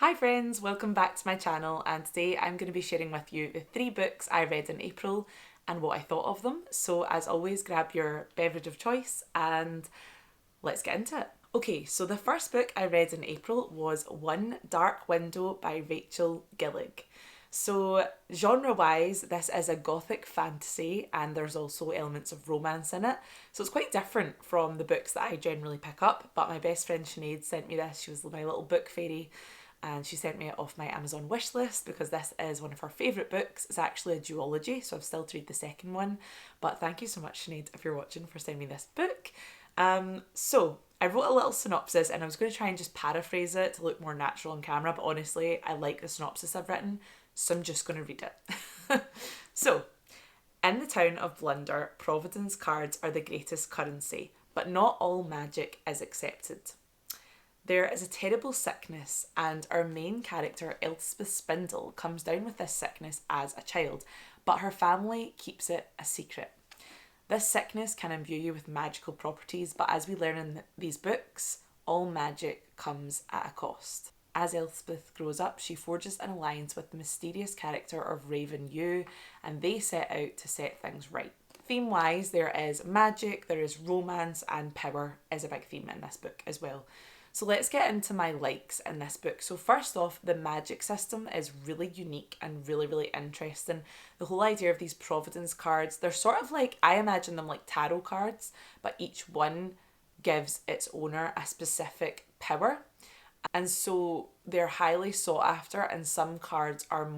Hi friends, welcome back to my channel, and today I'm going to be sharing with you the 3 books I read in April and what I thought of them. So as always, grab your beverage of choice and let's get into it. Okay, so the first book I read in April was One Dark Window by Rachel Gillig. So genre-wise, this is a gothic fantasy and there's also elements of romance in it. So it's quite different from the books that I generally pick up, but my best friend Sinead sent me this. She was my little book fairy and she sent me it off my Amazon wish list because this is one of her favourite books. It's actually a duology, so I've still to read the second one. But thank you so much, Sinead, if you're watching, for sending me this book. So I wrote a little synopsis and I was going to try and just paraphrase it to look more natural on camera, but honestly, I like the synopsis I've written, so I'm just going to read it. So, in the town of Blunder, Providence cards are the greatest currency, but not all magic is accepted. There is a terrible sickness, and our main character, Elspeth Spindle, comes down with this sickness as a child, but her family keeps it a secret. This sickness can imbue you with magical properties, but as we learn in these books, all magic comes at a cost. As Elspeth grows up, she forges an alliance with the mysterious character of Raven Yu, and they set out to set things right. Theme wise, there is magic, there is romance, and power is a big theme in this book as well. So let's get into my likes in this book. So first off, the magic system is really unique and really interesting. The whole idea of these Providence cards, they're sort of like, I imagine them like tarot cards, but each one gives its owner a specific power. And so they're highly sought after, and some cards are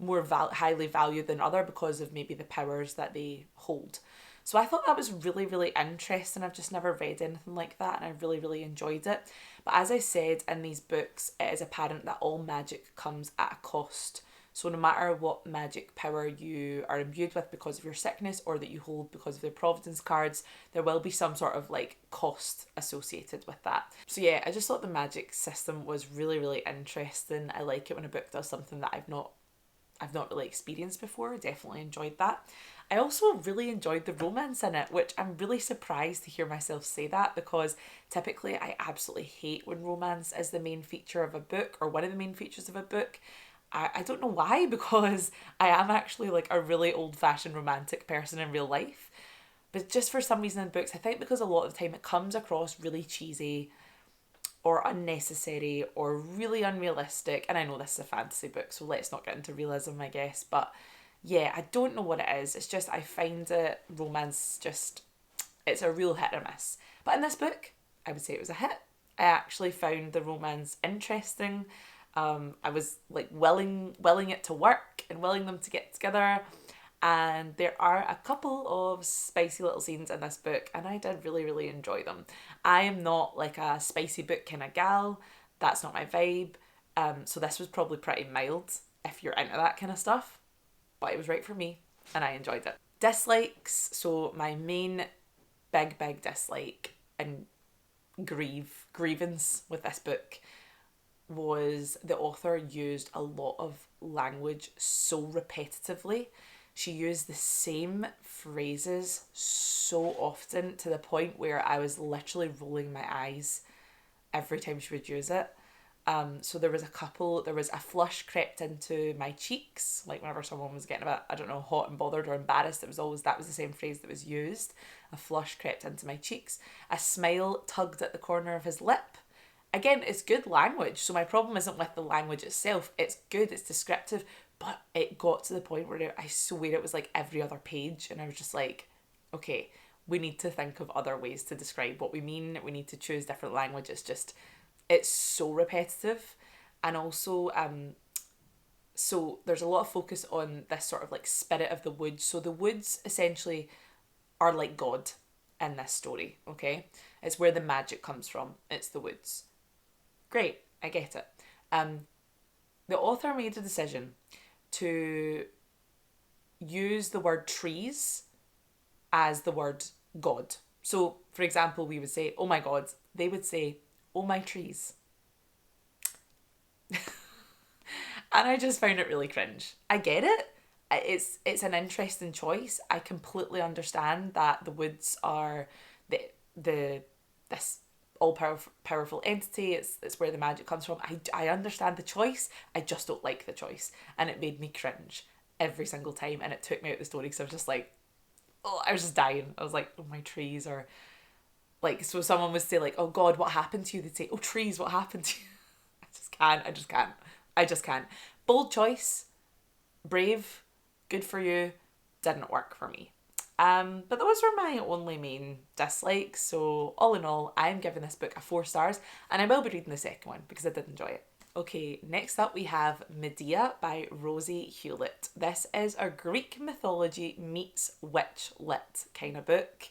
highly valued than other because of maybe the powers that they hold. So I thought that was really interesting. I've just never read anything like that and I really enjoyed it. But as I said, in these books, it is apparent that all magic comes at a cost. So no matter what magic power you are imbued with because of your sickness or that you hold because of the Providence cards, there will be some sort of like cost associated with that. So yeah, I just thought the magic system was really interesting. I like it when a book does something that I've not really experienced before. I definitely enjoyed that. I also really enjoyed the romance in it, which I'm really surprised to hear myself say that because typically I absolutely hate when romance is the main feature of a book or one of the main features of a book. I don't know why, because I am actually like a really old-fashioned romantic person in real life. But just for some reason in books, I think because a lot of the time it comes across really cheesy or unnecessary or really unrealistic. And I know this is a fantasy book, so let's not get into realism, I guess. But yeah, I don't know what it is. It's just I find it romance just, it's a real hit or miss. But in this book, I would say it was a hit. I actually found the romance interesting. I was like willing it to work and willing them to get together. And there are a couple of spicy little scenes in this book and I did really enjoy them. I am not like a spicy book kind of gal. That's not my vibe. So this was probably pretty mild if you're into that kind of stuff. But it was right for me and I enjoyed it. Dislikes. So my main big dislike and grievance with this book was the author used a lot of language so repetitively. She used the same phrases so often to the point where I was literally rolling my eyes every time she would use it. So there was a flush crept into my cheeks, like whenever someone was getting a bit, I don't know, hot and bothered or embarrassed, that was the same phrase that was used. A flush crept into my cheeks. A smile tugged at the corner of his lip. Again, it's good language, so my problem isn't with the language itself. It's good, it's descriptive, but it got to the point where I swear it was like every other page, and I was just like, okay, we need to think of other ways to describe what we mean. We need to choose different language. It's so repetitive. And also, so there's a lot of focus on this sort of like spirit of the woods. So the woods essentially are like God in this story, okay? It's where the magic comes from. It's the woods. Great, I get it. The author made a decision to use the word trees as the word God. So, for example, we would say, oh my God. They would say, oh my trees. And I just found it really cringe. I get it. It's an interesting choice. I completely understand that the woods are the this powerful entity. It's where the magic comes from. I understand the choice. I just don't like the choice, and it made me cringe every single time, and it took me out the story because I was just like, oh, I was just dying. I was like, oh, my trees are like, so someone would say like, oh God, what happened to you? They'd say, oh, trees, what happened to you? I just can't. Bold choice, brave, good for you, didn't work for me. But those were my only main dislikes. So all in all, I'm giving this book a 4 stars, and I will be reading the second one because I did enjoy it. Okay, next up we have Medea by Rosie Hewlett. This is a Greek mythology meets witch lit kind of book.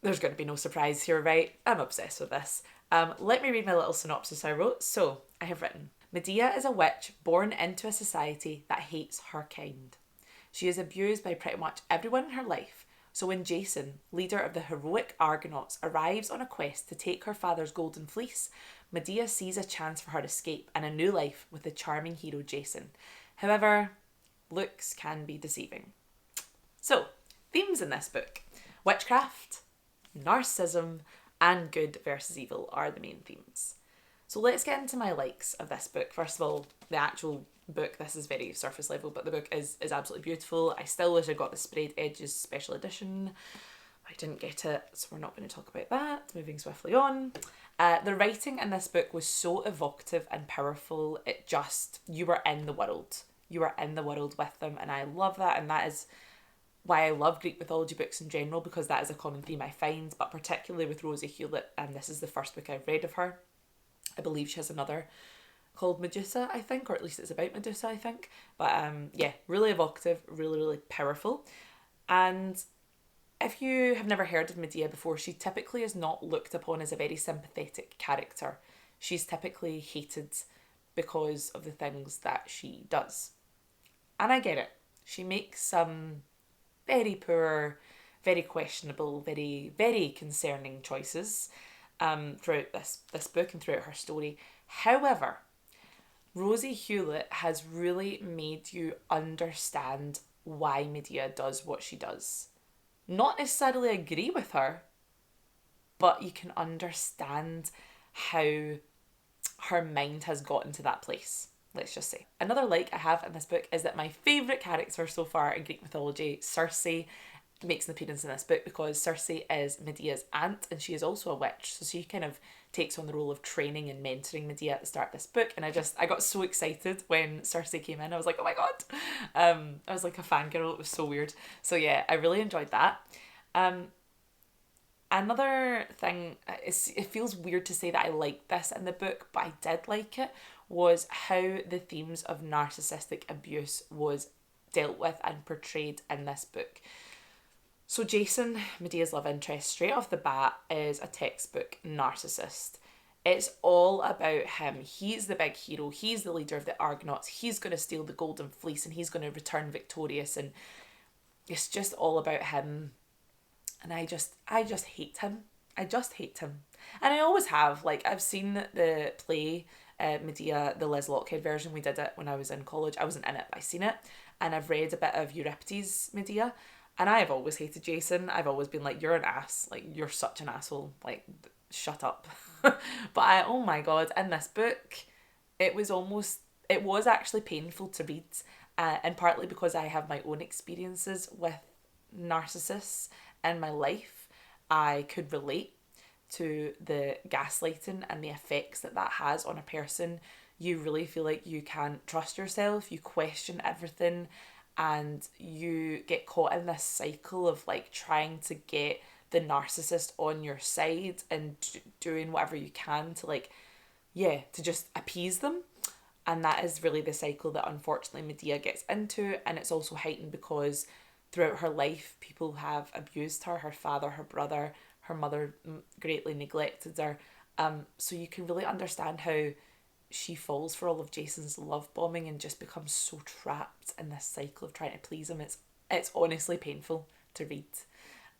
There's going to be no surprise here, right? I'm obsessed with this. Let me read my little synopsis I wrote. So, I have written, Medea is a witch born into a society that hates her kind. She is abused by pretty much everyone in her life. So when Jason, leader of the heroic Argonauts, arrives on a quest to take her father's golden fleece, Medea sees a chance for her escape and a new life with the charming hero Jason. However, looks can be deceiving. So, themes in this book. Witchcraft, narcissism, and good versus evil are the main themes. So let's get into my likes of this book. First of all, the actual book, this is very surface level, but the book is absolutely beautiful. I still wish I got the Sprayed Edges special edition. I didn't get it, so we're not going to talk about that. Moving swiftly on. The writing in this book was so evocative and powerful. It just, you were in the world. You were in the world with them, and I love that, and that is why I love Greek mythology books in general, because that is a common theme I find, but particularly with Rosie Hewlett, and this is the first book I've read of her. I believe she has another called Medusa, I think, or at least it's about Medusa, I think. But yeah, really evocative, really, really powerful. And if you have never heard of Medea before, she typically is not looked upon as a very sympathetic character. She's typically hated because of the things that she does. And I get it. She makes some very poor, very questionable, very, very concerning choices throughout this book and throughout her story. However, Rosie Hewlett has really made you understand why Medea does what she does. Not necessarily agree with her, but you can understand how her mind has gotten to that place, let's just say. Another like I have in this book is that my favourite character so far in Greek mythology, Circe, makes an appearance in this book because Circe is Medea's aunt and she is also a witch. So she kind of takes on the role of training and mentoring Medea at the start of this book. And I got so excited when Circe came in. I was like, oh my God. I was like a fangirl. It was so weird. So yeah, I really enjoyed that. Another thing, it feels weird to say that I liked this in the book, but I did like it, was how the themes of narcissistic abuse was dealt with and portrayed in this book. So Jason, Medea's love interest, straight off the bat is a textbook narcissist. It's all about him. He's the big hero. He's the leader of the Argonauts. He's going to steal the golden fleece and he's going to return victorious. And it's just all about him. And I just hate him. I just hate him. And I always have. Like, I've seen the play, Medea, the Liz Lockhead version. We did it when I was in college. I wasn't in it, but I seen it. And I've read a bit of Euripides' Medea. And I have always hated Jason. I've always been like, you're an ass. Like, you're such an asshole. Like, shut up. But oh my God, in this book, it was actually painful to read. And partly because I have my own experiences with narcissists in my life, I could relate to the gaslighting and the effects that has on a person. You really feel like you can't trust yourself. You question everything. And you get caught in this cycle of like trying to get the narcissist on your side and doing whatever you can to to just appease them. And that is really the cycle that unfortunately Medea gets into. And it's also heightened because throughout her life, people have abused her, her father, her brother, her mother greatly neglected her. So you can really understand how she falls for all of Jason's love bombing and just becomes so trapped in this cycle of trying to please him. It's honestly painful to read.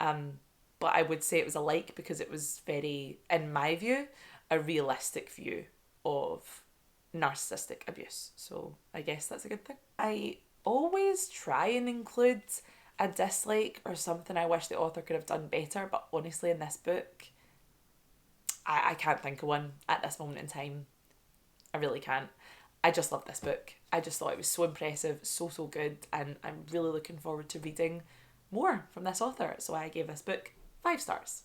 But I would say it was a like because it was very, in my view, a realistic view of narcissistic abuse. So I guess that's a good thing. I always try and include a dislike or something I wish the author could have done better, but honestly in this book, I can't think of one at this moment in time. I really can't. I just love this book. I just thought it was so impressive, so good, and I'm really looking forward to reading more from this author. So I gave this book 5 stars.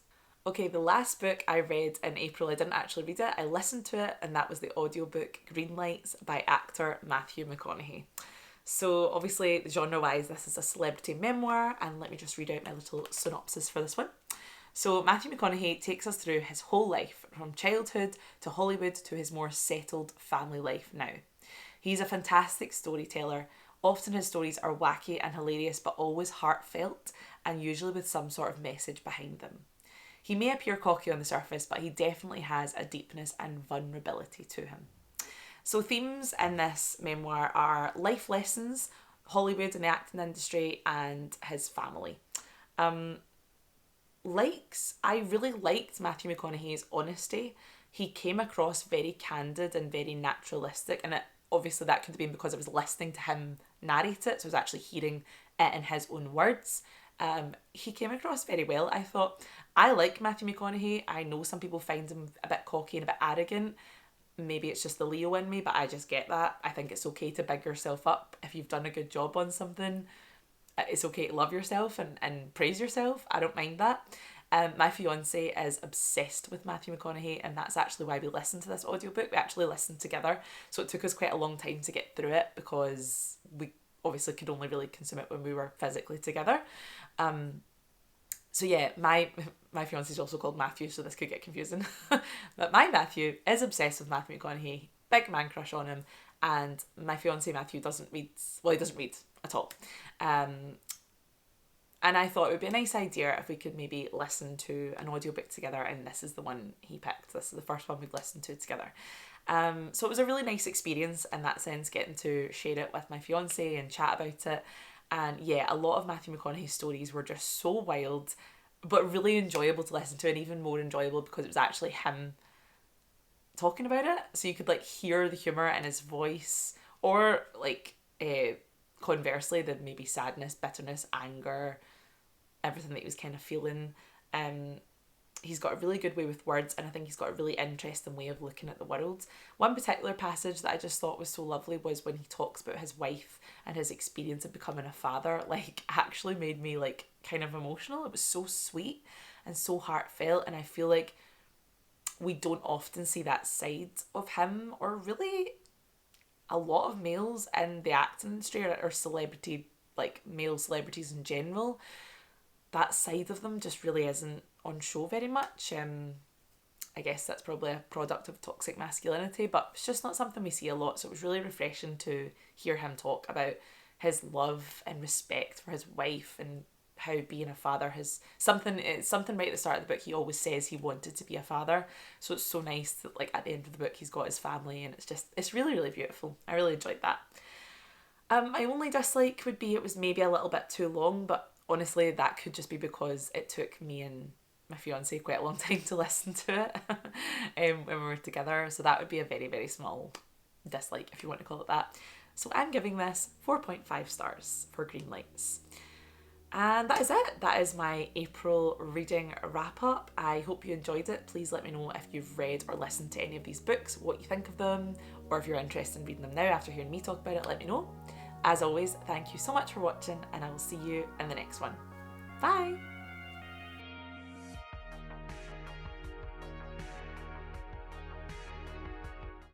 Okay, the last book I read in April, I didn't actually read it, I listened to it, and that was the audiobook Green Lights by actor Matthew McConaughey. So obviously, genre-wise, this is a celebrity memoir, and let me just read out my little synopsis for this one. So Matthew McConaughey takes us through his whole life, from childhood to Hollywood to his more settled family life now. He's a fantastic storyteller. Often his stories are wacky and hilarious, but always heartfelt, and usually with some sort of message behind them. He may appear cocky on the surface, but he definitely has a deepness and vulnerability to him. So themes in this memoir are life lessons, Hollywood and the acting industry, and his family. I really liked Matthew McConaughey's honesty. He came across very candid and very naturalistic, and obviously that could have been because I was listening to him narrate it, so I was actually hearing it in his own words. He came across very well. I thought, I like Matthew McConaughey. I know some people find him a bit cocky and a bit arrogant. Maybe it's just the Leo in me, but I just get that. I think it's okay to big yourself up. If you've done a good job on something, it's okay to love yourself and praise yourself. I don't mind that. My fiance is obsessed with Matthew McConaughey, and that's actually why we listened to this audiobook. We actually listened together, so it took us quite a long time to get through it because we obviously could only really consume it when we were physically together. So yeah, my fiance is also called Matthew, so this could get confusing. But my Matthew is obsessed with Matthew McConaughey, big man crush on him, and my fiance Matthew doesn't read, well, he doesn't read at all. And I thought it would be a nice idea if we could maybe listen to an audiobook together, and this is the one he picked. This is the first one we've listened to together. So it was a really nice experience in that sense, getting to share it with my fiance and chat about it. And yeah, a lot of Matthew McConaughey's stories were just so wild, but really enjoyable to listen to, and even more enjoyable because it was actually him talking about it. So you could like hear the humour in his voice, or like conversely, the maybe sadness, bitterness, anger, everything that he was kind of feeling. He's got a really good way with words, and I think he's got a really interesting way of looking at the world. One particular passage that I just thought was so lovely was when he talks about his wife and his experience of becoming a father. Like, actually made me like kind of emotional. It was so sweet and so heartfelt, and I feel like we don't often see that side of him, or really a lot of males in the acting industry or celebrity, like male celebrities in general. That side of them just really isn't on show very much. I guess that's probably a product of toxic masculinity, but it's just not something we see a lot. So it was really refreshing to hear him talk about his love and respect for his wife, and how being a father has it's something right at the start of the book. He always says he wanted to be a father, so it's so nice that like at the end of the book he's got his family, and it's really beautiful. I really enjoyed that. My only dislike would be it was maybe a little bit too long, but honestly that could just be because it took me and my fiance quite a long time to listen to it when we were together, so that would be a very small dislike, if you want to call it that. So I'm giving this 4.5 stars for Green Lights. And that is it. That is my April reading wrap up. I hope you enjoyed it. Please let me know if you've read or listened to any of these books, what you think of them, or if you're interested in reading them now after hearing me talk about it, let me know. As always, thank you so much for watching, and I will see you in the next one. Bye!